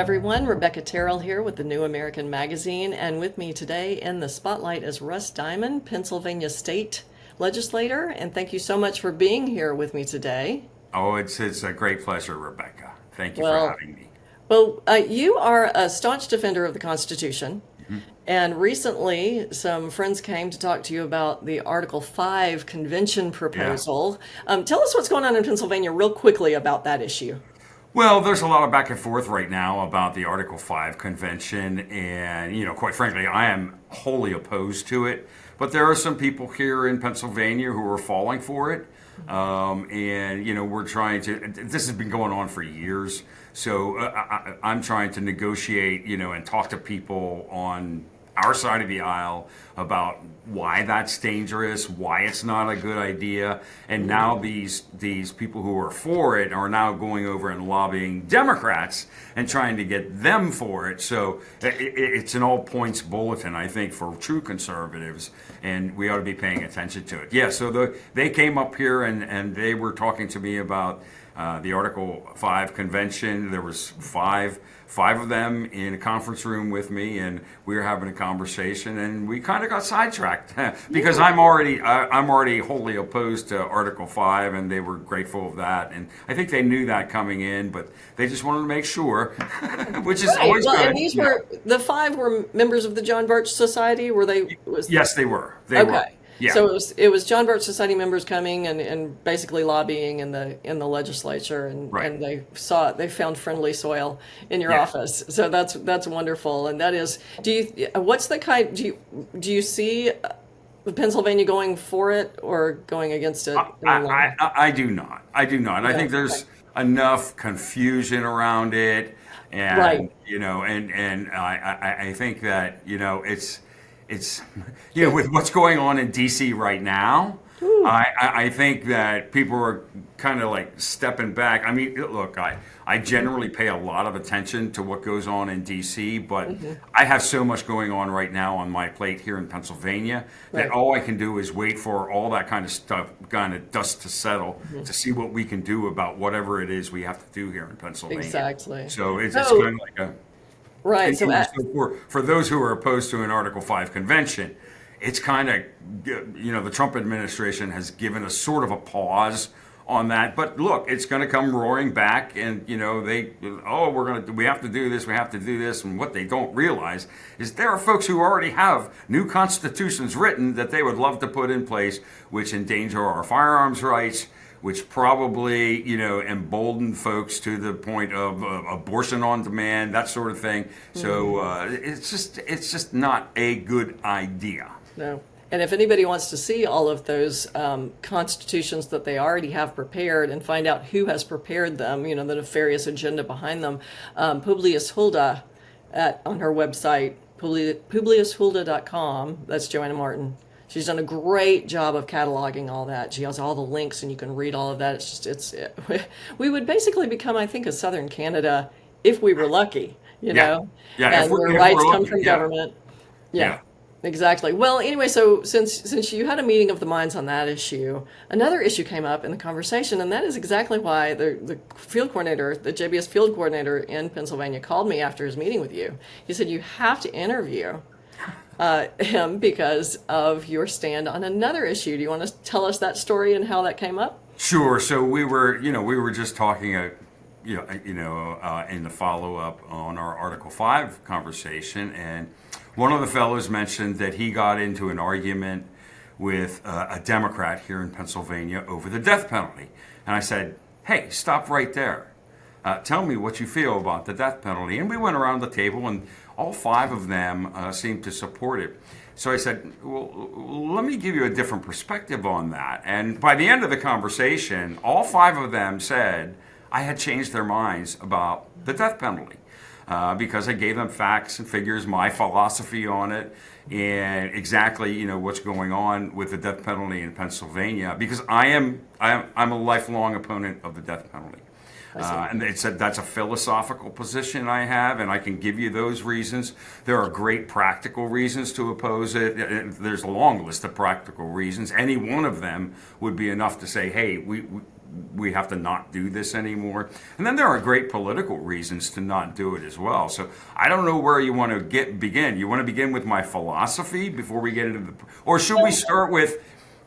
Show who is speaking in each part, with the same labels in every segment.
Speaker 1: everyone. Rebecca Terrell here with the New American Magazine, and with me today in the spotlight is Russ Diamond, Pennsylvania State Legislator, and thank you so much for being here with me today.
Speaker 2: Oh, it's a great pleasure, Rebecca. Thank you for
Speaker 1: Well,
Speaker 2: having me.
Speaker 1: you are a staunch defender of the Constitution,
Speaker 2: Mhm.
Speaker 1: and recently some friends came to talk to you about the Article 5 convention
Speaker 2: Yeah.
Speaker 1: proposal. Tell us what's going on in Pennsylvania real quickly about that issue.
Speaker 2: Well, there's a lot of back and forth right now about the Article 5 convention, and, quite frankly, I am wholly opposed to it. But there are some people here in Pennsylvania who are falling for it. We're trying to, this has been going on for years. So I'm trying to negotiate, and talk to people on our side of the aisle about why that's dangerous, why it's not a good idea, and now these people who are for it are now going over and lobbying Democrats and trying to get them for it. So it's an all points bulletin, I think, for true conservatives, and we ought to be paying attention to it. Yeah, so they came up here and they were talking to me about the Article 5 convention. There was five of them in a conference room with me, and we were having a conversation, and we kind of got sidetracked because I'm already wholly opposed to Article 5, and they were grateful of that, and I think they knew that coming in, but they just wanted to make sure, which is
Speaker 1: Right.
Speaker 2: always
Speaker 1: Well,
Speaker 2: good.
Speaker 1: and these were the five were members of the John Birch Society. Were they? Was
Speaker 2: Yes, they were. They were.
Speaker 1: okay.
Speaker 2: Yeah.
Speaker 1: So it was John Birch Society members coming and basically lobbying in the legislature,
Speaker 2: Right.
Speaker 1: and they found friendly soil in your
Speaker 2: Yeah.
Speaker 1: office. So that's wonderful. And that is, what's the kind? Do you see Pennsylvania going for it or going against it in the long run?
Speaker 2: I do not. I do not. I
Speaker 1: Yeah.
Speaker 2: think there's enough confusion around it,
Speaker 1: Right.
Speaker 2: and I think that it's with what's going on in DC right now. I think that people are kind of like stepping back. I mean, look, I generally pay a lot of attention to what goes on in DC, but I have so much going on right now on my plate here in Pennsylvania that
Speaker 1: Right.
Speaker 2: all I can do is wait for all that kind of stuff, kind of dust to settle, to see what we can do about whatever it is we have to do here in Pennsylvania.
Speaker 1: Exactly.
Speaker 2: So it's
Speaker 1: So
Speaker 2: kind of like a
Speaker 1: right. So
Speaker 2: so for those who are opposed to an Article 5 convention, it's kind of, the Trump administration has given us sort of a pause on that. But look, it's going to come roaring back, and we have to do this, we have to do this. And what they don't realize is there are folks who already have new constitutions written that they would love to put in place, which endanger our firearms rights, which probably, embolden folks to the point of abortion on demand, that sort of thing. So it's just not a good idea.
Speaker 1: no. And if anybody wants to see all of those constitutions that they already have prepared and find out who has prepared them, the nefarious agenda behind them, Publius Hulda on her website, publiushulda.com, that's Joanna Martin. She's done a great job of cataloging all that. She has all the links, and you can read all of that. We would basically become, I think, a Southern Canada if we were lucky,
Speaker 2: Yeah, yeah.
Speaker 1: and where
Speaker 2: If
Speaker 1: rights
Speaker 2: we're
Speaker 1: come
Speaker 2: lucky,
Speaker 1: from
Speaker 2: yeah,
Speaker 1: government. Yeah.
Speaker 2: yeah.
Speaker 1: Exactly. Well, anyway, so since you had a meeting of the minds on that issue, another issue came up in the conversation, and that is exactly why the field coordinator, the JBS field coordinator in Pennsylvania, called me after his meeting with you. He said you have to interview him because of your stand on another issue. Do you want to tell us that story and how that came up?
Speaker 2: Sure. So we were just talking, in the follow up on our Article 5 conversation, and one of the fellows mentioned that he got into an argument with a Democrat here in Pennsylvania over the death penalty. And I said, hey, stop right there. Tell me what you feel about the death penalty. And we went around the table, and all five of them seemed to support it. So I said, well, let me give you a different perspective on that. And by the end of the conversation, all five of them said I had changed their minds about the death penalty. Because I gave them facts and figures, my philosophy on it, and exactly what's going on with the death penalty in Pennsylvania. Because I'm a lifelong opponent of the death penalty, and they said that's a philosophical position I have, and I can give you those reasons. There are great practical reasons to oppose it. There's a long list of practical reasons. Any one of them would be enough to say, hey, we have to not do this anymore. And then there are great political reasons to not do it as well. So I don't know where you want to begin. You want to begin with my philosophy before we get into the, or should we start with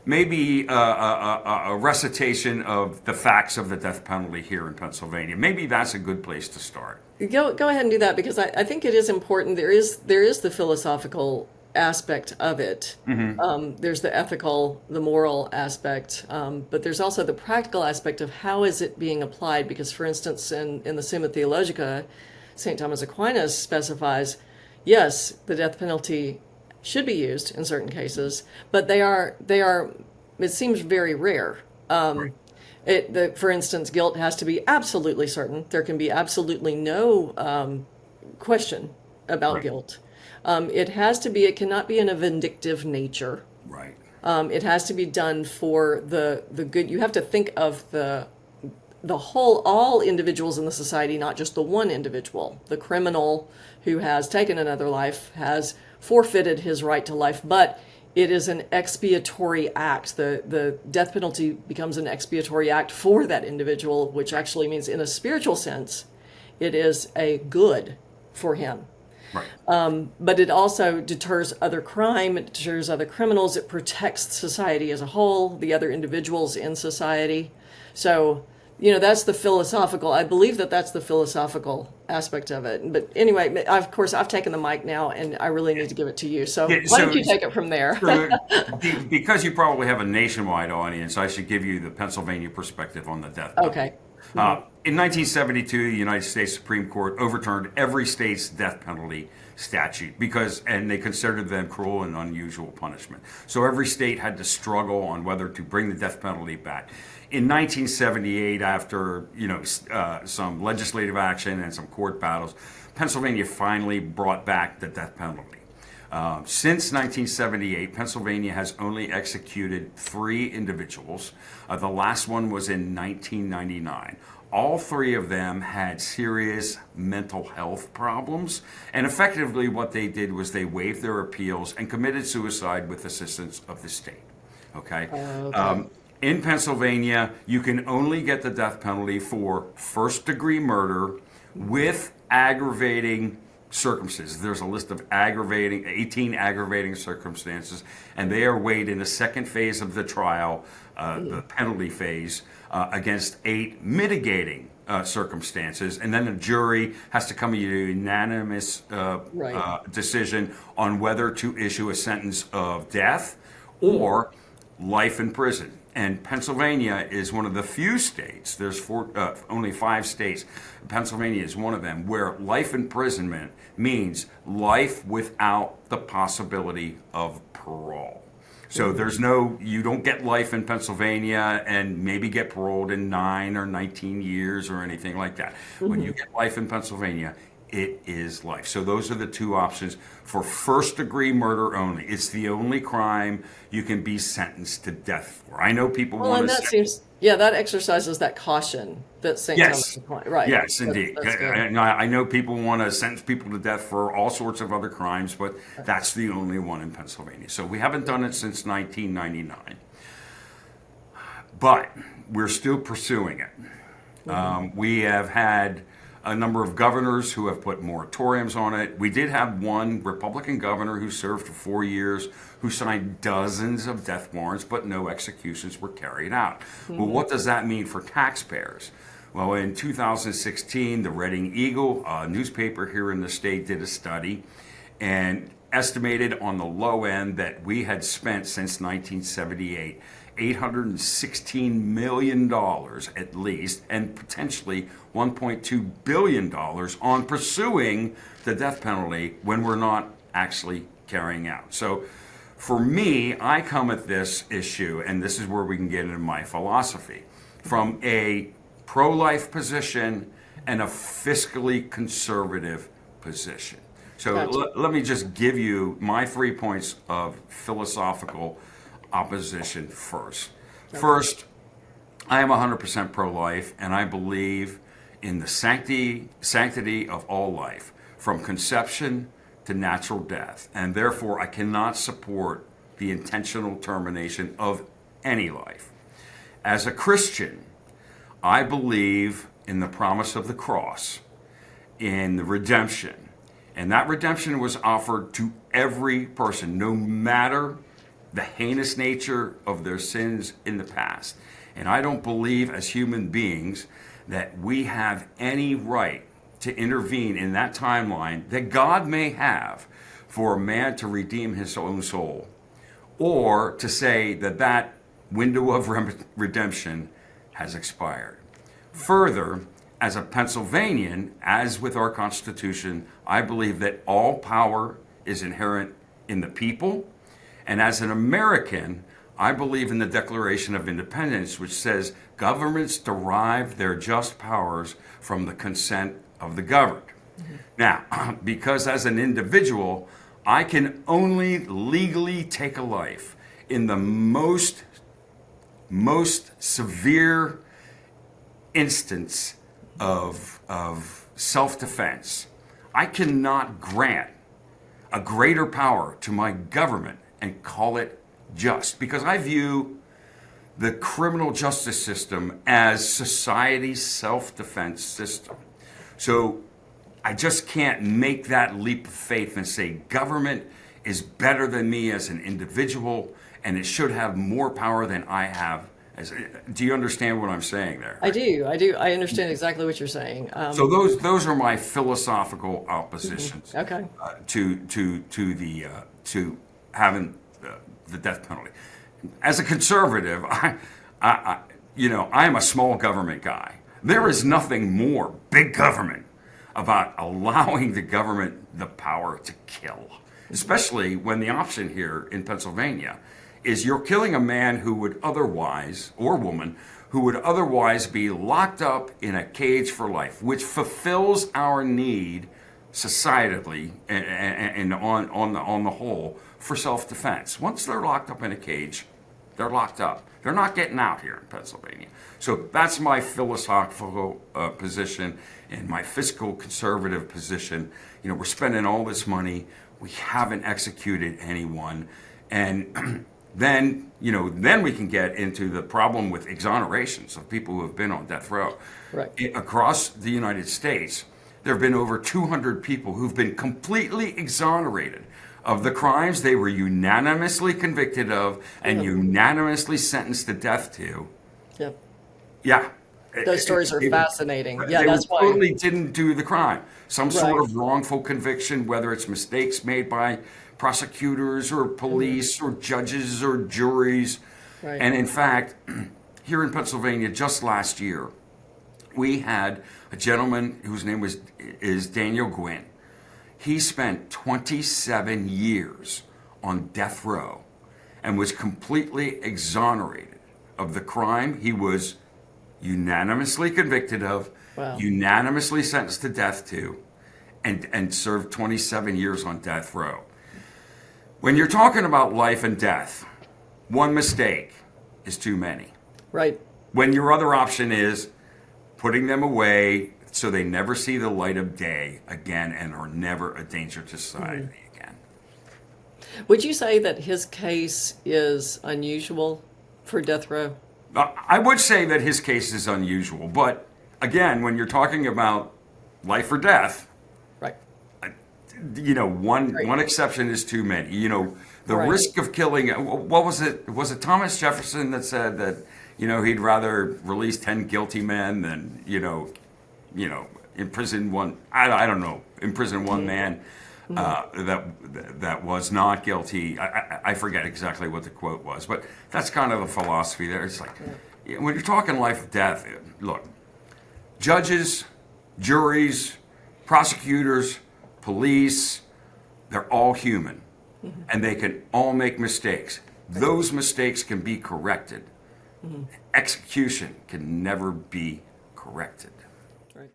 Speaker 2: maybe a recitation of the facts of the death penalty here in Pennsylvania? Maybe that's a good place to start.
Speaker 1: Go ahead and do that, because I think it is important. There is the philosophical aspect of it. There's the ethical, the moral aspect, but there's also the practical aspect of how is it being applied. Because, for instance, in the Summa Theologica, St. Thomas Aquinas specifies, yes, the death penalty should be used in certain cases, but they are. It seems very rare. For instance, guilt has to be absolutely certain. There can be absolutely no question about guilt. It cannot be in a vindictive nature.
Speaker 2: Right.
Speaker 1: It has to be done for the good. You have to think of the whole, all individuals in the society, not just the one individual. The criminal who has taken another life has forfeited his right to life, but it is an expiatory act. The death penalty becomes an expiatory act for that individual, which actually means, in a spiritual sense, it is a good for him.
Speaker 2: Right.
Speaker 1: But it also deters other crime, it deters other criminals, it protects society as a whole, the other individuals in society. So, that's the philosophical, I believe that's the philosophical aspect of it. But anyway, of course, I've taken the mic now, and I really need to give it to you. So why don't you take it from there?
Speaker 2: Because you probably have a nationwide audience, I should give you the Pennsylvania perspective on the death penalty.
Speaker 1: Okay.
Speaker 2: In 1972, the United States Supreme Court overturned every state's death penalty statute and they considered them cruel and unusual punishment. So every state had to struggle on whether to bring the death penalty back. In 1978, after some legislative action and some court battles, Pennsylvania finally brought back the death penalty. Since 1978, Pennsylvania has only executed 3 individuals. The last one was in 1999. All 3 of them had serious mental health problems, and effectively what they did was they waived their appeals and committed suicide with assistance of the state. Okay? In Pennsylvania, you can only get the death penalty for first-degree murder with aggravating circumstances. There's a list of 18 aggravating circumstances, and they are weighed in the second phase of the trial, the penalty phase, against 8 mitigating circumstances, and then the jury has to come to a unanimous decision on whether to issue a sentence of death or life in prison. And Pennsylvania is one of the few states, there's only 5 states, Pennsylvania is one of them, where life imprisonment means life without the possibility of parole. So you don't get life in Pennsylvania and maybe get paroled in 9 or 19 years or anything like that. When you get life in Pennsylvania, it is life. So those are the 2 options for first-degree murder only. It's the only crime you can be sentenced to death for. I know people want to
Speaker 1: that exercises that caution that St. Thomas applied. Right.
Speaker 2: Yes, indeed. I know people want to sentence people to death for all sorts of other crimes, but that's the only one in Pennsylvania. So we haven't done it since 1999. But we're still pursuing it. We have had a number of governors who have put moratoriums on it. We did have one Republican governor who served for 4 years, who signed dozens of death warrants, but no executions were carried out. Well, what does that mean for taxpayers? Well, in 2016, the Reading Eagle, a newspaper here in the state, did a study and estimated on the low end that we had spent since 1978 $816 million at least, and potentially $1.2 billion on pursuing the death penalty when we're not actually carrying out. So for me, I come at this issue, and this is where we can get into my philosophy, from a pro-life position and a fiscally conservative position. So let me just give you my 3 points of philosophical opposition first. First, I am 100% pro-life, and I believe in the sanctity of all life, from conception to natural death, and therefore I cannot support the intentional termination of any life. As a Christian, I believe in the promise of the cross, in the redemption. And that redemption was offered to every person, no matter the heinous nature of their sins in the past. And I don't believe as human beings that we have any right to intervene in that timeline that God may have for a man to redeem his own soul, or to say that that window of redemption has expired. Further, as a Pennsylvanian, as with our Constitution, I believe that all power is inherent in the people. And as an American, I believe in the Declaration of Independence, which says governments derive their just powers from the consent of the governed. Mm-hmm. Now, because as an individual, I can only legally take a life in the most severe instance of self-defense. I cannot grant a greater power to my government and call it just, because I view the criminal justice system as society's self-defense system. So I just can't make that leap of faith and say government is better than me as an individual and it should have more power than I have. Do you understand what I'm saying there?
Speaker 1: I do. I understand exactly what you're saying.
Speaker 2: So those are my philosophical oppositions.
Speaker 1: Okay.
Speaker 2: To having the death penalty. As a conservative, I am a small government guy. There is nothing more big government about allowing the government the power to kill, especially when the option here in Pennsylvania is you're killing a man who would otherwise, or woman, who would otherwise be locked up in a cage for life, which fulfills our need societally and on the whole for self-defense. Once they're locked up in a cage, they're locked up. They're not getting out here in Pennsylvania. So that's my philosophical position and my fiscal conservative position. We're spending all this money. We haven't executed anyone. And then we can get into the problem with exonerations of people who have been on death row.
Speaker 1: Right.
Speaker 2: Across the United States, there have been over 200 people who've been completely exonerated of the crimes they were unanimously convicted of and unanimously sentenced to death to.
Speaker 1: Yep.
Speaker 2: Yeah.
Speaker 1: Those stories are fascinating. Yeah,
Speaker 2: they
Speaker 1: that's why.
Speaker 2: totally didn't do the crime. Some sort of wrongful conviction, whether it's mistakes made by prosecutors or police or judges or juries.
Speaker 1: Right.
Speaker 2: And in fact, here in Pennsylvania, just last year, we had a gentleman whose name is Daniel Gwynn. He spent 27 years on death row and was completely exonerated of the crime he was unanimously convicted of, unanimously sentenced to death to, and served 27 years on death row. When you're talking about life and death, one mistake is too many.
Speaker 1: Right.
Speaker 2: When your other option is putting them away so they never see the light of day again and are never a danger to society again.
Speaker 1: Would you say that his case is unusual for death row?
Speaker 2: I would say that his case is unusual, but again, when you're talking about life or death,
Speaker 1: right?
Speaker 2: One exception is too many. The risk of killing. What was it? Was it Thomas Jefferson that said that he'd rather release 10 guilty men than imprison one? I don't know. Imprison one man that was not guilty. I forget exactly what the quote was, but that's kind of the philosophy there. It's like when you're talking life or death. Look, judges, juries, prosecutors, police, they're all human, and they can all make mistakes. Those mistakes can be corrected. Execution can never be corrected.
Speaker 1: Right.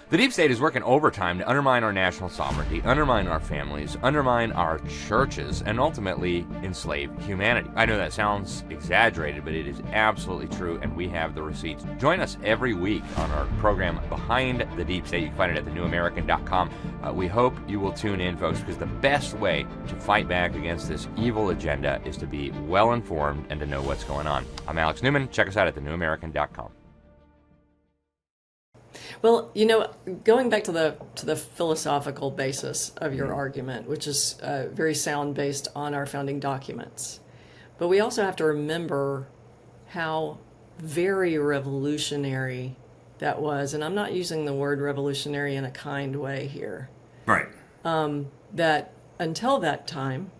Speaker 3: The deep state is working overtime to undermine our national sovereignty, undermine our families, undermine our churches, and ultimately enslave humanity. I know that sounds exaggerated, but it is absolutely true, and we have the receipts. Join us every week on our program Behind the Deep State. You can find it at thenewamerican.com. We hope you will tune in, folks, because the best way to fight back against this evil agenda is to be well informed and to know what's going on. I'm Alex Newman. Check us out at thenewamerican.com.
Speaker 1: Well, going back to the philosophical basis of your argument, which is very sound based on our founding documents, but we also have to remember how very revolutionary that was, and I'm not using the word revolutionary in a kind way here.
Speaker 2: Right.
Speaker 1: That until the time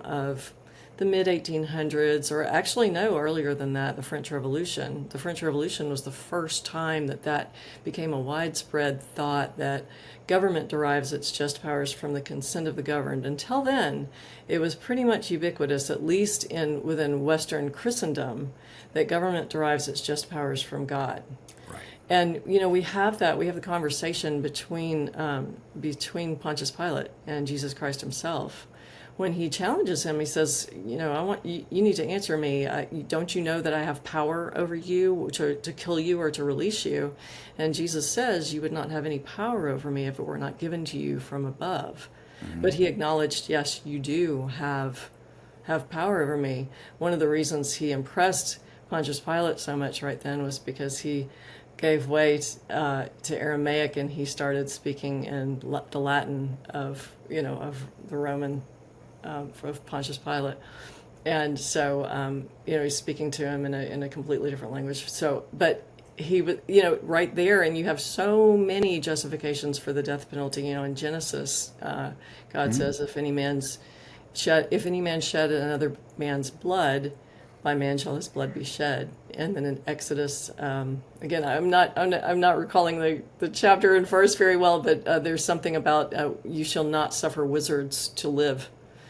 Speaker 1: of the mid 1800s, or actually no, earlier than that, the French Revolution. The French Revolution was the first time that became a widespread thought that government derives its just powers from the consent of the governed. Until then, it was pretty much ubiquitous, at least within Western Christendom, that government derives its just powers from God.
Speaker 2: Right.
Speaker 1: And we have the conversation between Pontius Pilate and Jesus Christ himself. When he challenges him, he says, I want you need to answer me. Don't you know that I have power over you to kill you or to release you? And Jesus says, you would not have any power over me if it were not given to you from above. Mm-hmm. But he acknowledged, yes, you do have power over me. One of the reasons he impressed Pontius Pilate so much right then was because he gave way to Aramaic, and he started speaking in the Latin of the Roman of Pontius Pilate, and so he's speaking to him in a completely different language. So, but he was right there, and you have so many justifications for the death penalty. In Genesis, God mm-hmm. says, if any man shed another man's blood, by man shall his blood be shed. And then in Exodus, again, I'm not recalling the chapter and verse very well, but there's something about you shall not suffer wizards to live.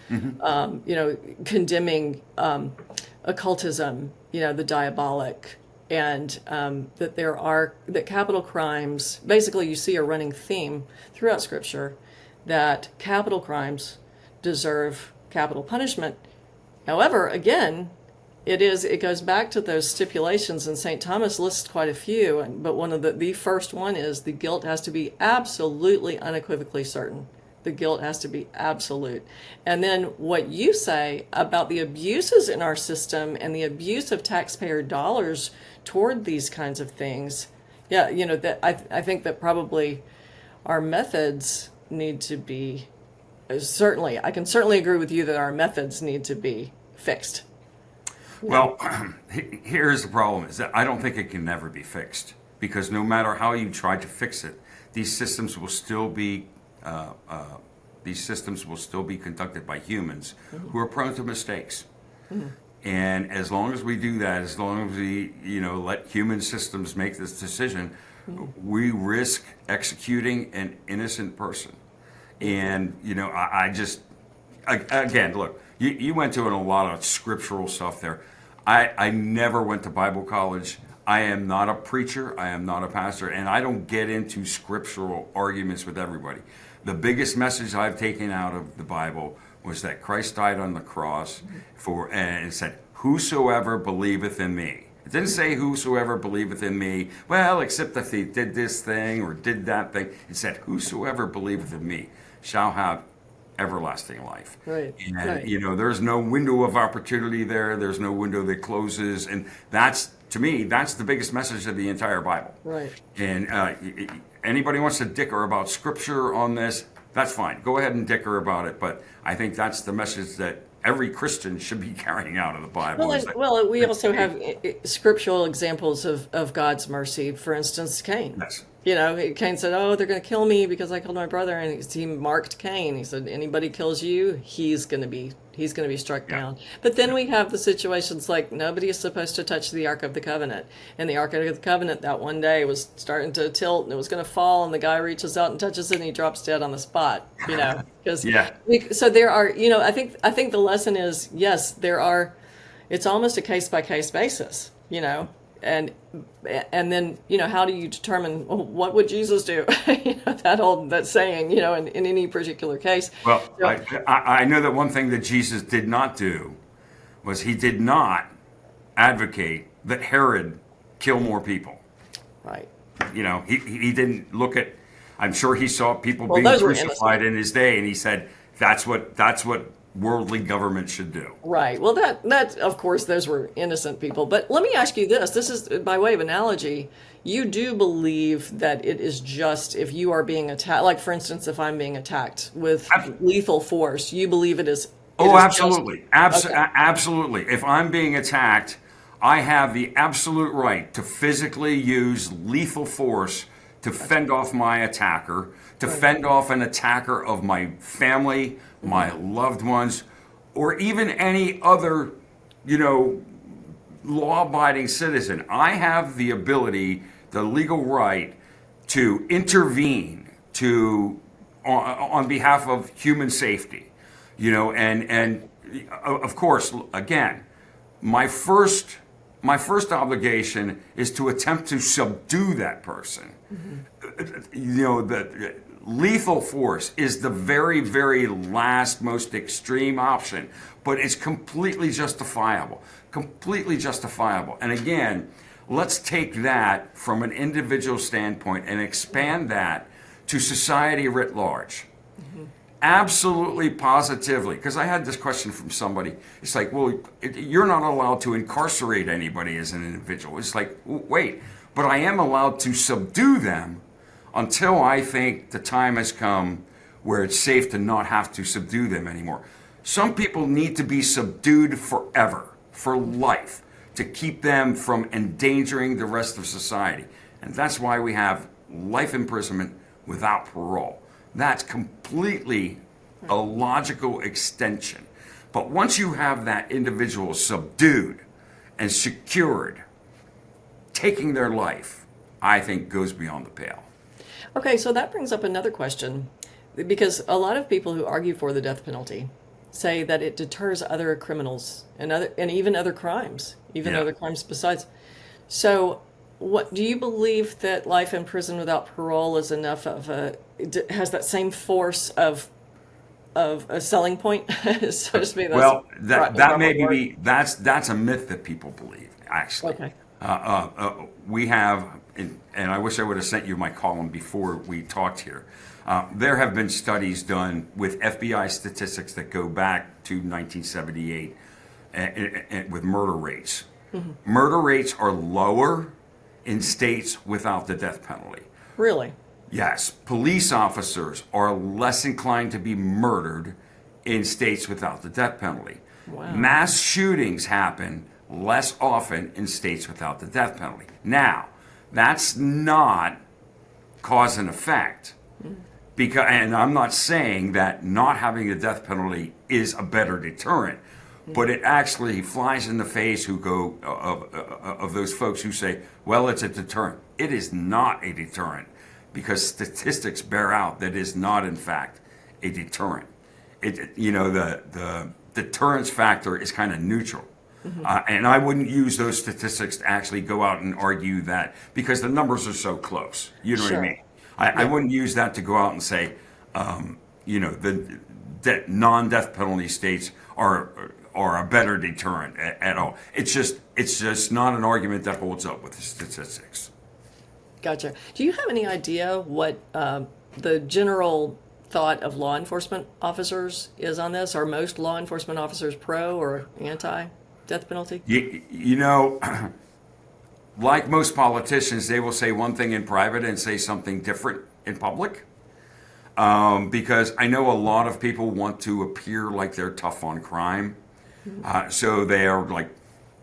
Speaker 1: Mm-hmm. Condemning occultism, the diabolic, and that capital crimes, basically you see a running theme throughout Scripture that capital crimes deserve capital punishment. However, again, it goes back to those stipulations, and St. Thomas lists quite a few, but one of the first one is the guilt has to be absolutely unequivocally certain. The guilt has to be absolute. And then what you say about the abuses in our system and the abuse of taxpayer dollars toward these kinds of things, that I think that probably our methods need to be, I can certainly agree with you that our methods need to be fixed.
Speaker 2: Well, here's the problem, is that I don't think it can never be fixed, because no matter how you try to fix it, these systems will still be conducted by humans mm-hmm. who are prone to mistakes. Mm-hmm. And as long as we do that, as long as we let human systems make this decision, mm-hmm. we risk executing an innocent person. And I just, again, look, you went to a lot of scriptural stuff there. I never went to Bible college. I am not a preacher. I am not a pastor. And I don't get into scriptural arguments with everybody. The biggest message I've taken out of the Bible was that Christ died on the cross and it said, whosoever believeth in me. It didn't say whosoever believeth in me, well, except if he did this thing or did that thing. It said, whosoever believeth in me shall have everlasting life.
Speaker 1: Right.
Speaker 2: And,
Speaker 1: right.
Speaker 2: There's no window of opportunity there. There's no window that closes. And to me, that's the biggest message of the entire Bible.
Speaker 1: Right.
Speaker 2: And anybody wants to dicker about scripture on this, that's fine. Go ahead and dicker about it. But I think that's the message that every Christian should be carrying out of the Bible.
Speaker 1: We also have scriptural examples of God's mercy. For instance, Cain.
Speaker 2: Yes.
Speaker 1: Cain said, "Oh, they're going to kill me because I killed my brother," and he marked Cain. He said, "Anybody kills you, he's going to be struck down." But then we have the situations like nobody is supposed to touch the Ark of the Covenant, and the Ark of the Covenant that one day was starting to tilt and it was going to fall, and the guy reaches out and touches it, and he drops dead on the spot. Because so there are. I think the lesson is yes, there are. It's almost a case by case basis. And then how do you determine what would Jesus do? that saying in any particular case.
Speaker 2: Well, I know that one thing that Jesus did not do was he did not advocate that Herod kill more people.
Speaker 1: Right.
Speaker 2: He didn't look at. I'm sure he saw people being crucified in his day, and he said that's what worldly government should do.
Speaker 1: Right. Well, that of course, those were innocent people. But let me ask you this. This is by way of analogy. You do believe that it is just if you are being attacked, like for instance, if I'm being attacked with lethal force, you believe it is.
Speaker 2: Oh,
Speaker 1: is
Speaker 2: absolutely.
Speaker 1: Okay.
Speaker 2: Absolutely. If I'm being attacked, I have the absolute right to physically use lethal force to fend off my attacker, to fend off an attacker of my family, my loved ones, or even any other, law-abiding citizen. I have the ability, the legal right to intervene on behalf of human safety. And of course, again, my first obligation is to attempt to subdue that person. The lethal force is the very, very last, most extreme option, but it's completely justifiable. Completely justifiable. And again, let's take that from an individual standpoint and expand that to society writ large. Absolutely, positively. Because I had this question from somebody. It's like, well, you're not allowed to incarcerate anybody as an individual. It's like, wait, but I am allowed to subdue them until I think the time has come where it's safe to not have to subdue them anymore. Some people need to be subdued forever, for life, to keep them from endangering the rest of society. And that's why we have life imprisonment without parole. That's completely a logical extension. But once you have that individual subdued and secured, taking their life, I think goes beyond the pale.
Speaker 1: Okay, so that brings up another question, because a lot of people who argue for the death penalty say that it deters other criminals and even other crimes, other crimes besides. So, what do you believe that life in prison without parole is enough of has that same force of a selling point, so to speak?
Speaker 2: Well, that may that's a myth that people believe. Actually,
Speaker 1: okay.
Speaker 2: We have, and I wish I would have sent you my column before we talked here. There have been studies done with FBI statistics that go back to 1978 with murder rates. Murder rates are lower in states without the death penalty.
Speaker 1: Really?
Speaker 2: Yes. Police officers are less inclined to be murdered in states without the death penalty.
Speaker 1: Wow.
Speaker 2: Mass shootings happen less often in states without the death penalty. Now, that's not cause and effect. And I'm not saying that not having the death penalty is a better deterrent, but it actually flies in the face of those folks who say, well, it's a deterrent. It is not a deterrent, because statistics bear out that it is not, in fact, a deterrent. The deterrence factor is kind of neutral. And I wouldn't use those statistics to actually go out and argue that, because the numbers are so close. You know what I mean? I wouldn't use that to go out and say, that non-death penalty states are a better deterrent at all. It's just not an argument that holds up with the statistics.
Speaker 1: Gotcha. Do you have any idea what the general thought of law enforcement officers is on this? Are most law enforcement officers pro or anti-death penalty?
Speaker 2: Like most politicians, they will say one thing in private and say something different in public. Because I know a lot of people want to appear like they're tough on crime. So they are like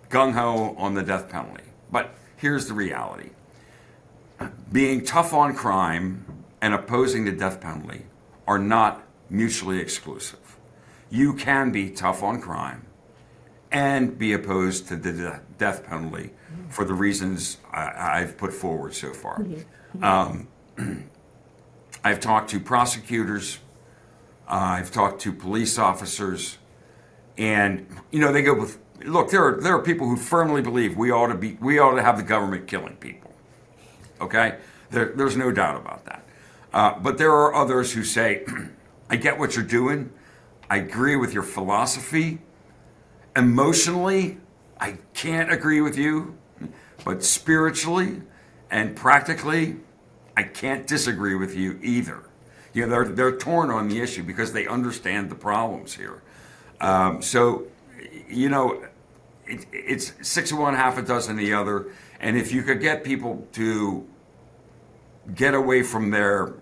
Speaker 2: gung-ho on the death penalty. But here's the reality. Being tough on crime and opposing the death penalty are not mutually exclusive. You can be tough on crime and be opposed to the death penalty for the reasons I've put forward so far. I've talked to prosecutors, I've talked to police officers, and they go with, look, there are people who firmly believe we ought to have the government killing people. Okay, there's no doubt about that. But there are others who say, I get what you're doing, I agree with your philosophy. Emotionally, I can't agree with you, but spiritually and practically, I can't disagree with you either. They're torn on the issue because they understand the problems here. So, you know, it's six of one, half a dozen the other. And if you could get people to get away from their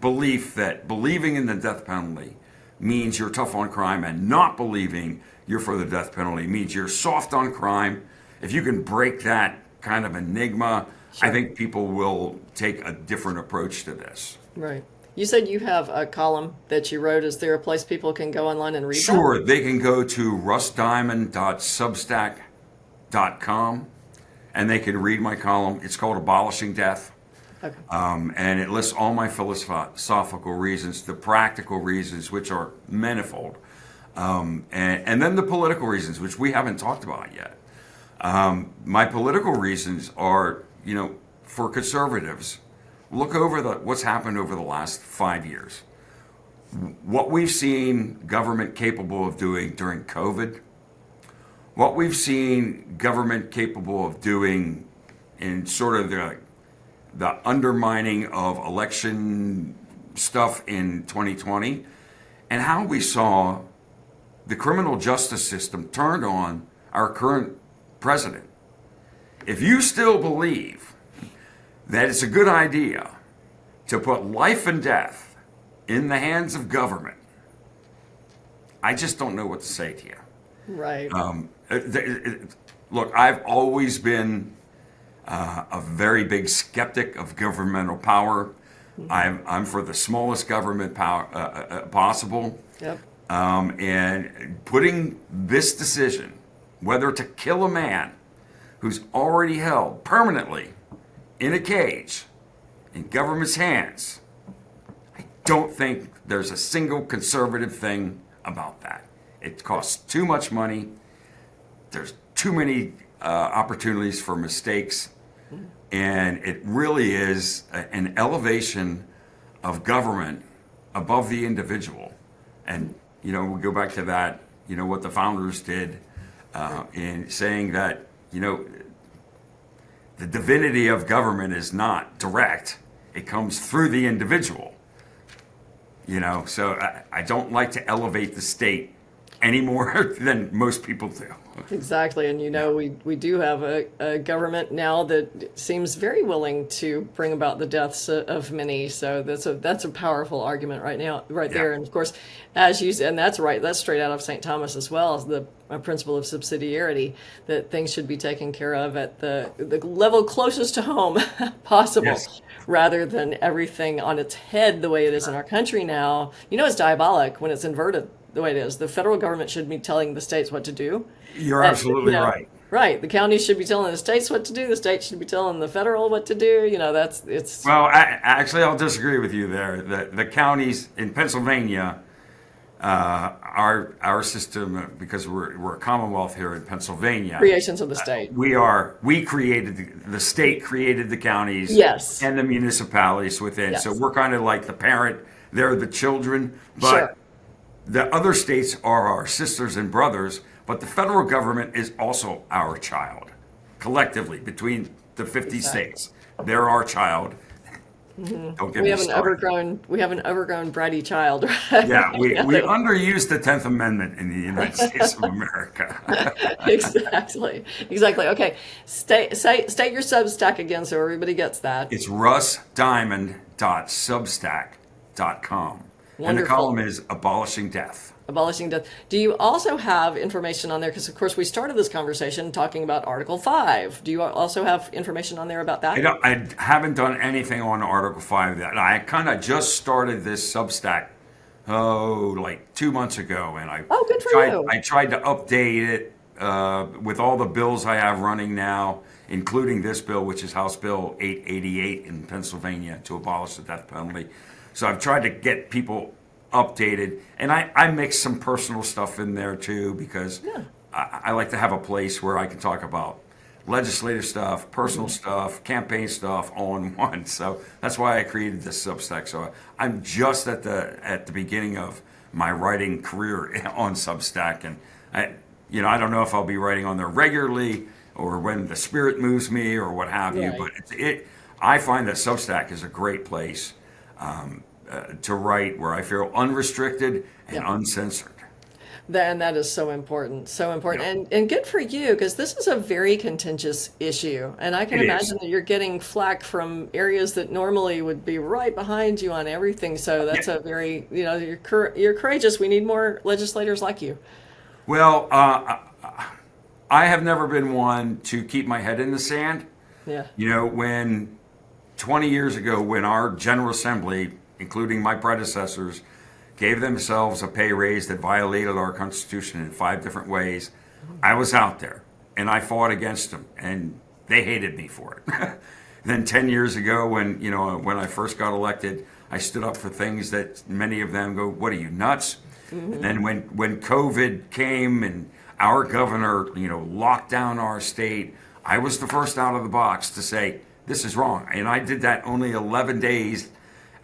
Speaker 2: belief that believing in the death penalty means you're tough on crime and not believing you're for the death penalty means you're soft on crime, if you can break that kind of enigma, I think people will take a different approach to this.
Speaker 1: Right. You said you have a column that you wrote. Is there a place people can go online and read
Speaker 2: Sure, they can go to russdiamond.substack.com and they can read my column. It's called Abolishing Death.
Speaker 1: Okay.
Speaker 2: And it lists all my philosophical reasons, the practical reasons, which are manifold, and then the political reasons, which we haven't talked about yet. My political reasons are, you know, for conservatives, look over what's happened over the last 5 years. What we've seen government capable of doing during COVID, what we've seen government capable of doing in sort of the undermining of election stuff in 2020, and how we saw the criminal justice system turned on our current president. If you still believe that it's a good idea to put life and death in the hands of government, I just don't know what to say to you.
Speaker 1: Right.
Speaker 2: Look, I've always been a very big skeptic of governmental power. I'm for the smallest government power possible.
Speaker 1: Yep.
Speaker 2: And putting this decision, whether to kill a man who's already held permanently in a cage in government's hands, I don't think there's a single conservative thing about that. It costs too much money. There's too many opportunities for mistakes. And it really is an elevation of government above the individual. And, you know, we go back to that, you know, what the founders did in saying that, you know, the divinity of government is not direct. It comes through the individual. You know, so I don't like to elevate the state any more than most people do.
Speaker 1: Exactly. And, you know, we do have a government now that seems very willing to bring about the deaths of many. So that's a powerful argument right now, right there. And of course, as you said, and that's right, that's straight out of St. Thomas as well, as the principle of subsidiarity, that things should be taken care of at the level closest to home possible.
Speaker 2: Yes.
Speaker 1: Rather than everything on its head the way it is in our country now. You know, it's diabolic when it's inverted the way it is. The federal government should be telling the states what to do.
Speaker 2: You're absolutely right.
Speaker 1: Right. The counties should be telling the states what to do. The states should be telling the federal what to do. You know, it's.
Speaker 2: Well, actually, I'll disagree with you there. The counties in Pennsylvania, our system, because we're a commonwealth here in Pennsylvania.
Speaker 1: Creations of the state.
Speaker 2: We created the state created the counties.
Speaker 1: Yes.
Speaker 2: And the municipalities within.
Speaker 1: Yes.
Speaker 2: So we're kind of like the parent. They're the children. But
Speaker 1: Sure.
Speaker 2: the other states are our sisters and brothers. But the federal government is also our child, collectively, between the 50
Speaker 1: Exactly.
Speaker 2: states. They're our child. Don't get
Speaker 1: We
Speaker 2: me
Speaker 1: have
Speaker 2: started.
Speaker 1: an overgrown bratty child. Right?
Speaker 2: Yeah, we underused the 10th Amendment in the United States of America.
Speaker 1: Exactly. Okay. State your Substack again so everybody gets that.
Speaker 2: It's russdiamond.substack.com. And the
Speaker 1: Wonderful.
Speaker 2: column is Abolishing Death.
Speaker 1: Abolishing death. Do you also have information on there? Because, of course, we started this conversation talking about Article 5. Do you also have information on there about that?
Speaker 2: I haven't done anything on Article 5 yet. I kind of just started this Substack, like 2 months ago. And
Speaker 1: good for you.
Speaker 2: I tried to update it with all the bills I have running now, including this bill, which is House Bill 888 in Pennsylvania to abolish the death penalty. So I've tried to get people updated, and I mix some personal stuff in there too, because I like to have a place where I can talk about legislative stuff, personal stuff, campaign stuff all in one. So that's why I created this Substack. So I'm just at the beginning of my writing career on Substack, and I don't know if I'll be writing on there regularly or when the spirit moves me or what have you.
Speaker 1: Right.
Speaker 2: But I find that Substack is a great place to write where I feel unrestricted and uncensored.
Speaker 1: Then that is so important, so important,
Speaker 2: Yeah.
Speaker 1: and good for you because this is a very contentious issue, and I can
Speaker 2: It is.
Speaker 1: imagine that you're getting flack from areas that normally would be right behind you on everything. So
Speaker 2: Yeah.
Speaker 1: that's a very, you're courageous. We need more legislators like you.
Speaker 2: Well, I have never been one to keep my head in the sand.
Speaker 1: Yeah,
Speaker 2: When 20 years ago, when our General Assembly, including my predecessors, gave themselves a pay raise that violated our Constitution in 5 different ways, I was out there and I fought against them, and they hated me for it. Then 10 years ago, when I first got elected, I stood up for things that many of them go, "What are you, nuts?" And then when COVID came and our governor, locked down our state, I was the first out of the box to say, this is wrong. And I did that only 11 days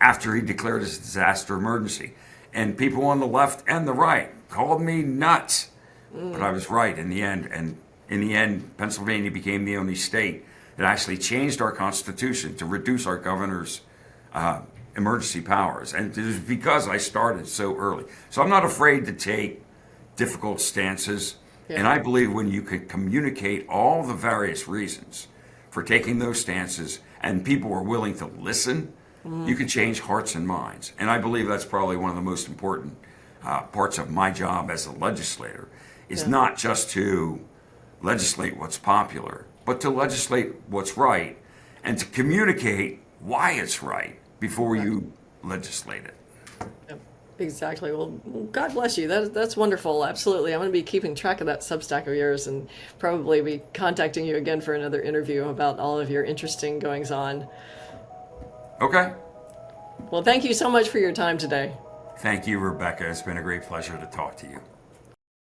Speaker 2: after he declared his disaster emergency. And people on the left and the right called me nuts. But I was right in the end. And in the end, Pennsylvania became the only state that actually changed our Constitution to reduce our governor's emergency powers. And it was because I started so early. So I'm not afraid to take difficult stances.
Speaker 1: Yeah.
Speaker 2: And I believe when you can communicate all the various reasons for taking those stances and people are willing to listen, you can change hearts and minds. And I believe that's probably one of the most important parts of my job as a legislator is
Speaker 1: Yeah.
Speaker 2: not just to legislate what's popular, but to legislate what's right and to communicate why it's right before you legislate it.
Speaker 1: Yep, exactly. Well, God bless you. That's wonderful. Absolutely. I'm going to be keeping track of that Substack of yours and probably be contacting you again for another interview about all of your interesting goings on.
Speaker 2: Okay.
Speaker 1: Well, thank you so much for your time today.
Speaker 2: Thank you, Rebecca. It's been a great pleasure to talk to you.